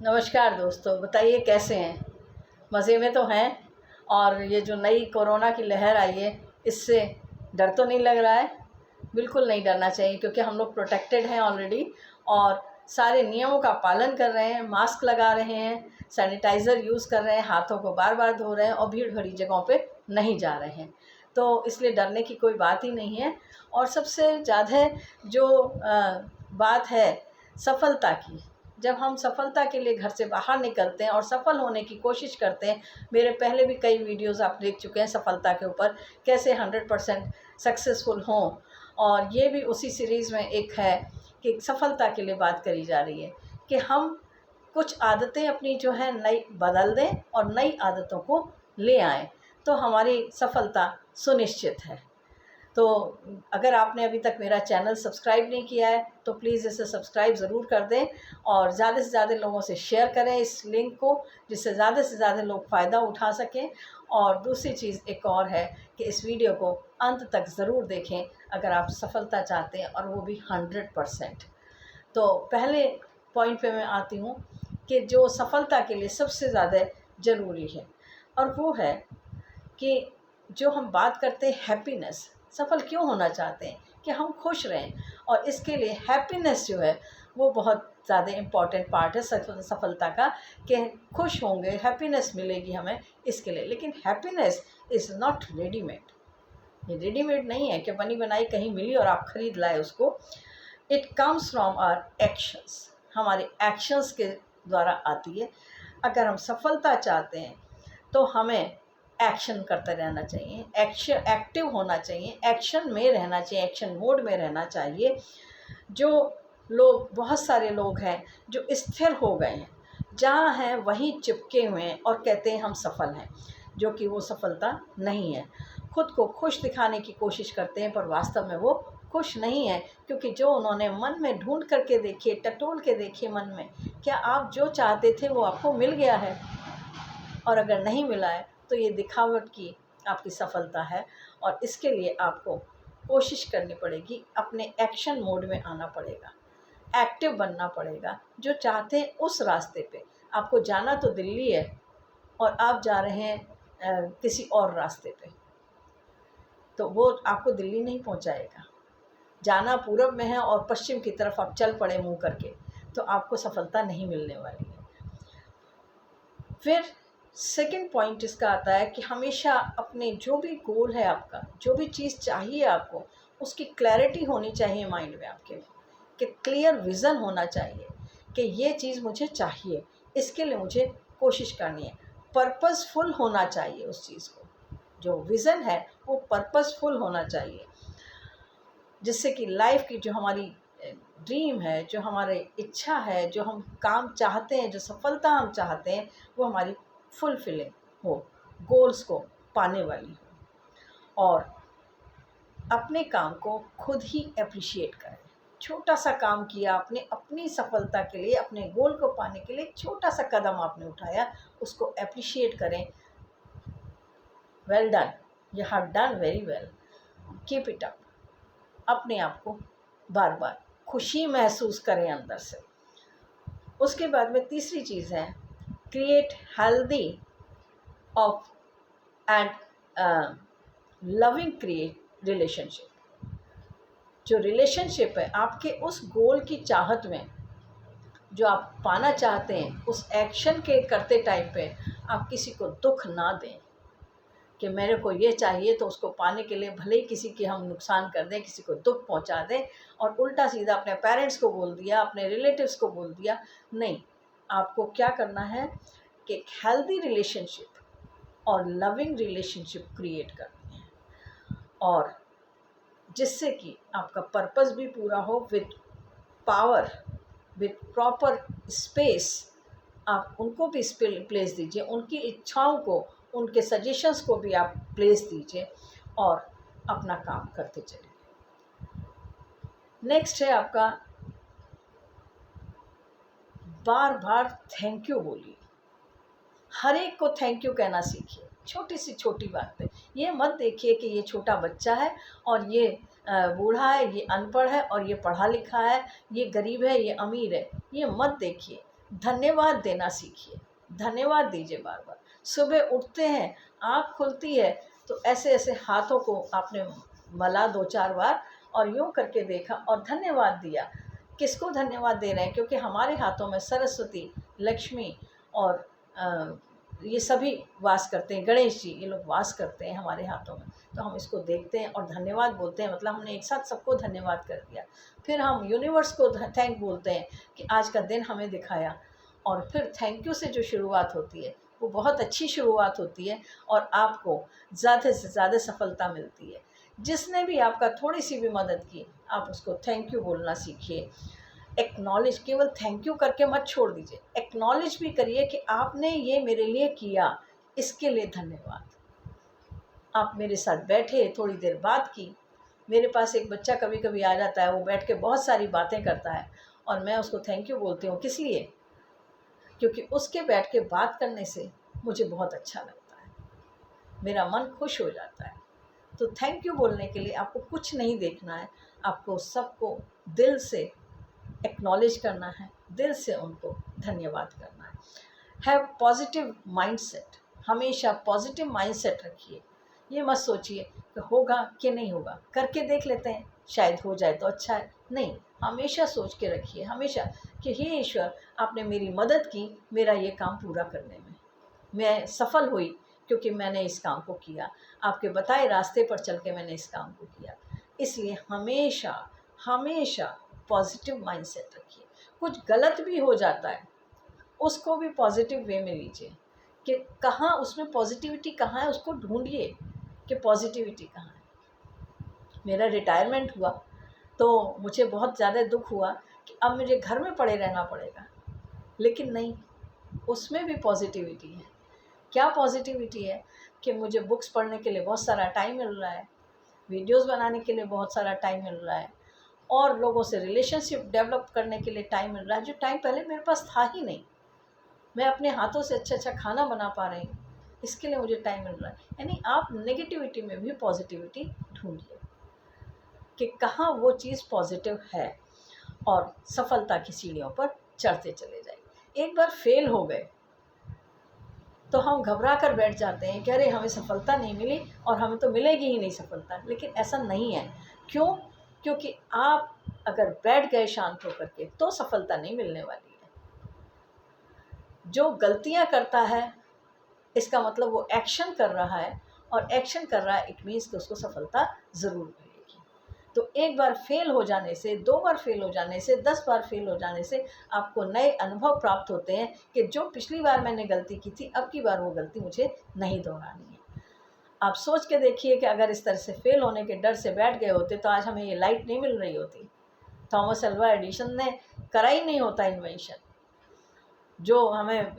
नमस्कार दोस्तों, बताइए कैसे हैं। मज़े में तो हैं। और ये जो नई कोरोना की लहर आई है, इससे डर तो नहीं लग रहा है। बिल्कुल नहीं डरना चाहिए, क्योंकि हम लोग प्रोटेक्टेड हैं ऑलरेडी और सारे नियमों का पालन कर रहे हैं। मास्क लगा रहे हैं, सैनिटाइज़र यूज़ कर रहे हैं, हाथों को बार बार धो रहे हैं और भीड़ भरी जगहों पे नहीं जा रहे हैं। तो इसलिए डरने की कोई बात ही नहीं है। और सबसे ज़्यादा जो बात है सफलता की, जब हम सफलता के लिए घर से बाहर निकलते हैं और सफल होने की कोशिश करते हैं। मेरे पहले भी कई वीडियोस आप देख चुके हैं सफलता के ऊपर, कैसे 100% सक्सेसफुल हों। और ये भी उसी सीरीज़ में एक है कि सफलता के लिए बात करी जा रही है कि हम कुछ आदतें अपनी जो है नई बदल दें और नई आदतों को ले आएँ, तो हमारी सफलता सुनिश्चित है। तो अगर आपने अभी तक मेरा चैनल सब्सक्राइब नहीं किया है तो प्लीज़ इसे सब्सक्राइब ज़रूर कर दें और ज़्यादा से ज़्यादा लोगों से शेयर करें इस लिंक को, जिससे ज़्यादा से ज़्यादा लोग फ़ायदा उठा सकें। और दूसरी चीज़ एक और है कि इस वीडियो को अंत तक ज़रूर देखें अगर आप सफलता चाहते हैं, और वो भी 100%। तो पहले पॉइंट पे मैं आती हूँ कि जो सफलता के लिए सबसे ज़्यादा ज़रूरी है, और वो है कि जो हम बात करते हैं हैप्पीनेस, सफल क्यों होना चाहते हैं कि हम खुश रहें। और इसके लिए हैप्पीनेस जो है वो बहुत ज़्यादा इम्पॉर्टेंट पार्ट है सफलता का, कि खुश होंगे, हैप्पीनेस मिलेगी हमें इसके लिए। लेकिन हैप्पीनेस इज़ नॉट रेडीमेड। ये रेडीमेड नहीं है कि बनी बनाई कहीं मिली और आप ख़रीद लाए उसको। It comes from our actions, हमारे एक्शंस के द्वारा आती है। अगर हम सफलता चाहते हैं तो हमें एक्शन करते रहना चाहिए, एक्टिव होना चाहिए, एक्शन में रहना चाहिए, एक्शन मोड में रहना चाहिए। जो लोग, बहुत सारे लोग हैं जो स्थिर हो गए हैं, जहाँ हैं वहीं चिपके हुए हैं और कहते हैं हम सफल हैं, जो कि वो सफलता नहीं है। खुद को खुश दिखाने की कोशिश करते हैं पर वास्तव में वो खुश नहीं है, क्योंकि जो उन्होंने मन में ढूंढ करके देखिए, टटोल के देखिए मन में, क्या आप जो चाहते थे वो आपको मिल गया है? और अगर नहीं मिला है तो ये दिखावट की आपकी सफलता है। और इसके लिए आपको कोशिश करनी पड़ेगी, अपने एक्शन मोड में आना पड़ेगा, एक्टिव बनना पड़ेगा। जो चाहते हैं उस रास्ते पे, आपको जाना तो दिल्ली है और आप जा रहे हैं किसी और रास्ते पे, तो वो आपको दिल्ली नहीं पहुंचाएगा। जाना पूरब में है और पश्चिम की तरफ आप चल पड़े मुंह करके, तो आपको सफलता नहीं मिलने वाली है। फिर सेकंड पॉइंट इसका आता है कि हमेशा अपने जो भी गोल है आपका, जो भी चीज़ चाहिए आपको, उसकी क्लैरिटी होनी चाहिए माइंड में आपके, कि क्लियर विज़न होना चाहिए कि ये चीज़ मुझे चाहिए, इसके लिए मुझे कोशिश करनी है। पर्पसफुल होना चाहिए उस चीज़ को, जो विज़न है वो पर्पसफुल होना चाहिए, जिससे कि लाइफ की जो हमारी ड्रीम है, जो हमारी इच्छा है, जो हम काम चाहते हैं, जो सफलता हम चाहते हैं, वो हमारी फुलफिलिंग हो, गोल्स को पाने वाली हो। और अपने काम को खुद ही अप्रिशिएट करें। छोटा सा काम किया आपने अपनी सफलता के लिए, अपने गोल को पाने के लिए छोटा सा कदम आपने उठाया, उसको अप्रिशिएट करें। Well done, you have done very well, keep it up. अपने आप को बार बार खुशी महसूस करें अंदर से। उसके बाद में तीसरी चीज़ है create healthy of and loving create relationship. जो रिलेशनशिप है आपके उस गोल की चाहत में, जो आप पाना चाहते हैं, उस एक्शन के करते टाइम पे आप किसी को दुख ना दें कि मेरे को ये चाहिए, तो उसको पाने के लिए भले ही किसी के हम नुकसान कर दें, किसी को दुख पहुंचा दें और उल्टा सीधा अपने पेरेंट्स को बोल दिया, अपने रिलेटिव्स को बोल दिया। नहीं, आपको क्या करना है कि एक हेल्दी रिलेशनशिप और लविंग रिलेशनशिप क्रिएट करनी है, और जिससे कि आपका पर्पस भी पूरा हो, with power, with proper space. आप उनको भी प्लेस दीजिए, उनकी इच्छाओं को, उनके सजेशंस को भी आप प्लेस दीजिए और अपना काम करते चलिए। नेक्स्ट है आपका बार बार थैंक यू बोलिए। हर एक को थैंक यू कहना सीखिए, छोटी सी छोटी बात पे। ये मत देखिए कि ये छोटा बच्चा है और ये बूढ़ा है, ये अनपढ़ है और ये पढ़ा लिखा है, ये गरीब है, ये अमीर है। ये मत देखिए। धन्यवाद देना सीखिए, धन्यवाद दीजिए बार बार। सुबह उठते हैं, आँख खुलती है तो ऐसे ऐसे हाथों को आपने मला 2-4 बार और यूँ करके देखा और धन्यवाद दिया। किसको धन्यवाद दे रहे हैं? क्योंकि हमारे हाथों में सरस्वती, लक्ष्मी और ये सभी वास करते हैं, गणेश जी ये लोग वास करते हैं हमारे हाथों में। तो हम इसको देखते हैं और धन्यवाद बोलते हैं, मतलब हमने एक साथ सबको धन्यवाद कर दिया। फिर हम यूनिवर्स को थैंक बोलते हैं कि आज का दिन हमें दिखाया। और फिर थैंक यू से जो शुरुआत होती है वो बहुत अच्छी शुरुआत होती है और आपको ज़्यादा से ज़्यादा सफलता मिलती है। जिसने भी आपका थोड़ी सी भी मदद की, आप उसको थैंक यू बोलना सीखिए। एक्नॉलेज, केवल थैंक यू करके मत छोड़ दीजिए, एक्नॉलेज भी करिए कि आपने ये मेरे लिए किया, इसके लिए धन्यवाद। आप मेरे साथ बैठे, थोड़ी देर बात की। मेरे पास एक बच्चा कभी कभी आ जाता है, वो बैठ के बहुत सारी बातें करता है और मैं उसको थैंक यू बोलती हूँ। किस लिए? क्योंकि उसके बैठ के बात करने से मुझे बहुत अच्छा लगता है, मेरा मन खुश हो जाता है। तो थैंक यू बोलने के लिए आपको कुछ नहीं देखना है, आपको सबको दिल से एक्नॉलेज करना है, दिल से उनको धन्यवाद करना है। हैव पॉजिटिव माइंडसेट, हमेशा पॉजिटिव माइंडसेट रखिए। ये मत सोचिए कि होगा कि नहीं होगा, करके देख लेते हैं, शायद हो जाए तो अच्छा है। नहीं, हमेशा सोच के रखिए, हमेशा कि हे ईश्वर, आपने मेरी मदद की मेरा ये काम पूरा करने में, मैं सफल हुई क्योंकि मैंने इस काम को किया, आपके बताए रास्ते पर चल के मैंने इस काम को किया। इसलिए हमेशा हमेशा पॉजिटिव माइंडसेट रखिए। कुछ गलत भी हो जाता है, उसको भी पॉजिटिव वे में लीजिए कि कहाँ उसमें पॉजिटिविटी कहाँ है, उसको ढूंढिए कि पॉजिटिविटी कहाँ है। मेरा रिटायरमेंट हुआ तो मुझे बहुत ज़्यादा दुख हुआ कि अब मुझे घर में पड़े रहना पड़ेगा, लेकिन नहीं, उसमें भी पॉजिटिविटी है। क्या पॉजिटिविटी है? कि मुझे बुक्स पढ़ने के लिए बहुत सारा टाइम मिल रहा है, वीडियोस बनाने के लिए बहुत सारा टाइम मिल रहा है और लोगों से रिलेशनशिप डेवलप करने के लिए टाइम मिल रहा है, जो टाइम पहले मेरे पास था ही नहीं। मैं अपने हाथों से अच्छा अच्छा खाना बना पा रही हूँ, इसके लिए मुझे टाइम मिल रहा है। यानी आप नेगेटिविटी में भी पॉजिटिविटी ढूंढिए कि कहाँ वो चीज़ पॉजिटिव है और सफलता की सीढ़ियों पर चढ़ते चले जाइए। एक बार फेल हो गए तो हम घबरा कर बैठ जाते हैं कि अरे हमें सफलता नहीं मिली और हमें तो मिलेगी ही नहीं सफलता, लेकिन ऐसा नहीं है। क्यों? क्योंकि आप अगर बैठ गए शांत होकर के तो सफलता नहीं मिलने वाली है। जो गलतियां करता है इसका मतलब वो एक्शन कर रहा है और एक्शन कर रहा है, इट मीन्स कि उसको सफलता ज़रूर मिलेगी। तो एक बार फेल हो जाने से, 2 बार फेल हो जाने से, 10 बार फेल हो जाने से आपको नए अनुभव प्राप्त होते हैं कि जो पिछली बार मैंने गलती की थी, अब की बार वो गलती मुझे नहीं दोहरानी है। आप सोच के देखिए कि अगर इस तरह से फेल होने के डर से बैठ गए होते तो आज हमें ये लाइट नहीं मिल रही होती, थॉमस अल्वा एडिसन ने करा ही नहीं होता इन्वेंशन। जो हमें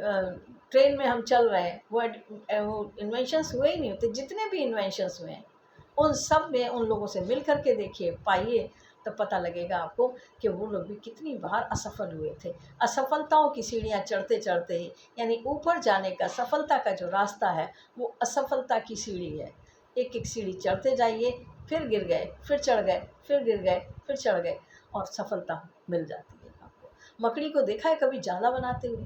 ट्रेन में हम चल रहे हैं वो इन्वेंशंस हुए ही नहीं होते। जितने भी इन्वेंशंस हुए हैं उन सब में उन लोगों से मिल कर के देखिए, पाइए, तो पता लगेगा आपको कि वो लोग भी कितनी बार असफल हुए थे। असफलताओं की सीढ़ियाँ चढ़ते चढ़ते ही, यानी ऊपर जाने का, सफलता का जो रास्ता है वो असफलता की सीढ़ी है। एक एक सीढ़ी चढ़ते जाइए, फिर गिर गए, फिर चढ़ गए, फिर गिर गए, फिर चढ़ गए और सफलता मिल जाती है आपको। मकड़ी को देखा है कभी जाला बनाते हुए?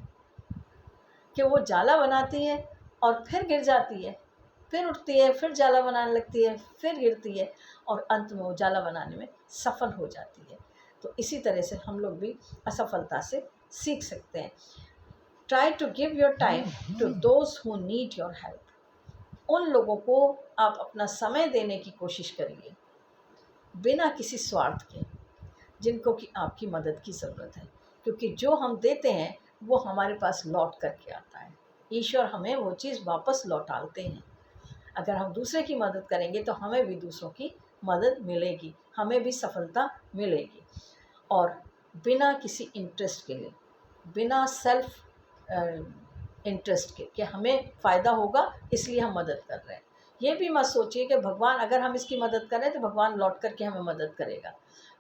कि वो जाला बनाती है और फिर गिर जाती है, फिर उठती है, फिर जाला बनाने लगती है, फिर गिरती है और अंत में वो जाला बनाने में सफल हो जाती है। तो इसी तरह से हम लोग भी असफलता से सीख सकते हैं। Try to give your time to those who need your help. उन लोगों को आप अपना समय देने की कोशिश करिए बिना किसी स्वार्थ के, जिनको कि आपकी मदद की ज़रूरत है। क्योंकि जो हम देते हैं वो हमारे पास लौट करके आता है। ईश्वर हमें वो चीज़ वापस लौटाते हैं। अगर हम दूसरे की मदद करेंगे तो हमें भी दूसरों की मदद मिलेगी, हमें भी सफलता मिलेगी। और बिना किसी इंटरेस्ट के लिए, बिना सेल्फ इंटरेस्ट के कि हमें फ़ायदा होगा इसलिए हम मदद कर रहे हैं। ये भी मत सोचिए कि भगवान अगर हम इसकी मदद करें तो भगवान लौट करके हमें मदद करेगा।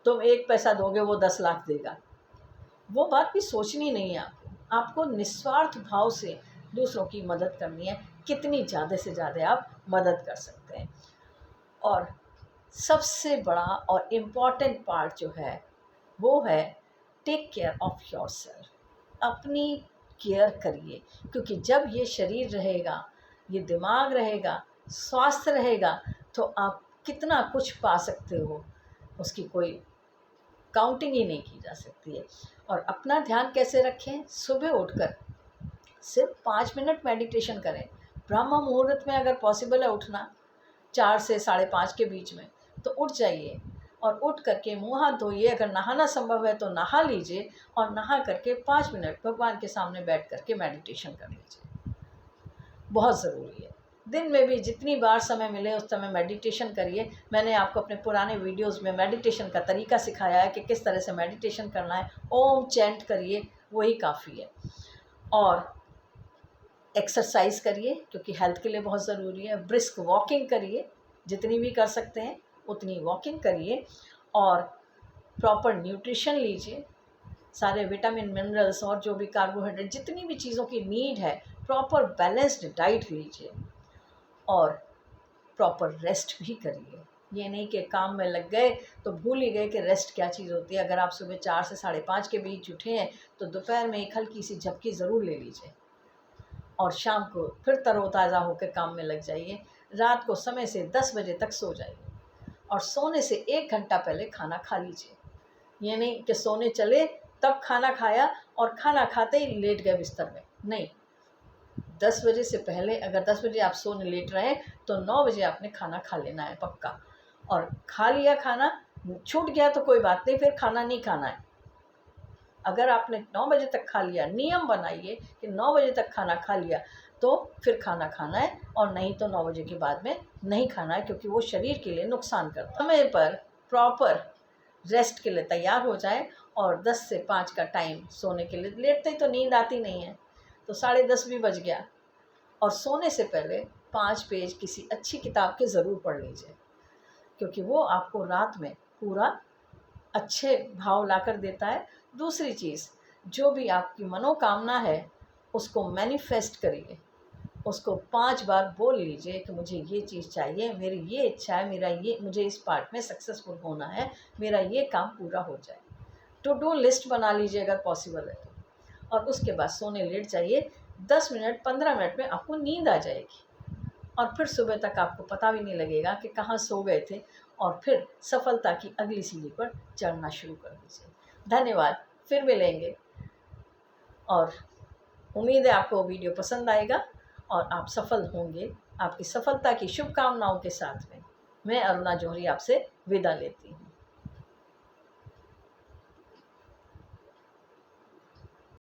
तुम 1 पैसा दोगे वो 10 लाख देगा। वो बात भी सोचनी नहीं है आपको। आपको निस्वार्थ भाव से दूसरों की मदद करनी है। कितनी ज़्यादा से ज़्यादा आप मदद कर सकते हैं। और सबसे बड़ा और इम्पॉर्टेंट पार्ट जो है वो है टेक केयर ऑफ़ योरसेल्फ। अपनी केयर करिए, क्योंकि जब ये शरीर रहेगा, ये दिमाग रहेगा, स्वास्थ्य रहेगा, तो आप कितना कुछ पा सकते हो, उसकी कोई काउंटिंग ही नहीं की जा सकती है। और अपना ध्यान कैसे रखें? सुबह उठकर सिर्फ 5 मिनट मेडिटेशन करें। ब्रह्म मुहूर्त में अगर पॉसिबल है उठना, 4 से 5:30 के बीच में, तो उठ जाइए और उठ करके मुँह हाथ धोइए। अगर नहाना संभव है तो नहा लीजिए और नहा करके 5 मिनट भगवान के सामने बैठ करके मेडिटेशन कर लीजिए। बहुत ज़रूरी है। दिन में भी जितनी बार समय मिले उस समय मेडिटेशन करिए। मैंने आपको अपने पुराने वीडियोज़ में मेडिटेशन का तरीका सिखाया है कि किस तरह से मेडिटेशन करना है। ओम चैंट करिए, वही काफ़ी है। और एक्सरसाइज करिए, क्योंकि हेल्थ के लिए बहुत ज़रूरी है। ब्रिस्क वॉकिंग करिए, जितनी भी कर सकते हैं उतनी वॉकिंग करिए। और प्रॉपर न्यूट्रिशन लीजिए, सारे विटामिन मिनरल्स और जो भी कार्बोहाइड्रेट, जितनी भी चीज़ों की नीड है, प्रॉपर बैलेंस्ड डाइट लीजिए। और प्रॉपर रेस्ट भी करिए। ये नहीं कि काम में लग गए तो भूल ही गए कि रेस्ट क्या चीज़ होती है। अगर आप सुबह 4 से 5:30 के बीच उठे हैं तो दोपहर में एक हल्की सी झपकी ज़रूर ले लीजिए और शाम को फिर तरोताज़ा होकर काम में लग जाइए। रात को समय से 10 बजे तक सो जाइए और सोने से 1 घंटा पहले खाना खा लीजिए। ये नहीं कि सोने चले तब खाना खाया और खाना खाते ही लेट गए बिस्तर में, नहीं। 10 बजे से पहले, अगर 10 बजे आप सोने लेट रहे हैं तो 9 बजे आपने खाना खा लेना है पक्का। और खा लिया खाना, छूट गया तो कोई बात नहीं, फिर खाना नहीं खाना है। अगर आपने 9 बजे तक खा लिया, नियम बनाइए कि 9 बजे तक खाना खा लिया तो फिर खाना खाना है, और नहीं तो 9 बजे के बाद में नहीं खाना है, क्योंकि वो शरीर के लिए नुकसान करता है। समय पर प्रॉपर रेस्ट के लिए तैयार हो जाए और 10 से 5 का टाइम सोने के लिए। लेटते ही तो नींद आती नहीं है, तो 10:30 भी बज गया। और सोने से पहले 5 पेज किसी अच्छी किताब के ज़रूर पढ़ लीजिए, क्योंकि वो आपको रात में पूरा अच्छे भाव लाकर देता है। दूसरी चीज़, जो भी आपकी मनोकामना है उसको मैनिफेस्ट करिए, उसको 5 बार बोल लीजिए कि मुझे ये चीज़ चाहिए, मेरी ये इच्छा है, मेरा ये, मुझे इस पार्ट में सक्सेसफुल होना है, मेरा ये काम पूरा हो जाए। टू डू लिस्ट बना लीजिए अगर पॉसिबल है तो, और उसके बाद सोने लेट जाइए। 10 मिनट 15 मिनट में आपको नींद आ जाएगी और फिर सुबह तक आपको पता भी नहीं लगेगा कि कहाँ सो गए थे, और फिर सफलता की अगली सीढ़ी पर चढ़ना शुरू कर दीजिए। धन्यवाद, फिर मिलेंगे। और उम्मीद है आपको वीडियो पसंद आएगा और आप सफल होंगे। आपकी सफलता की शुभकामनाओं के साथ में मैं अरुणा जौहरी आपसे विदा लेती हूँ।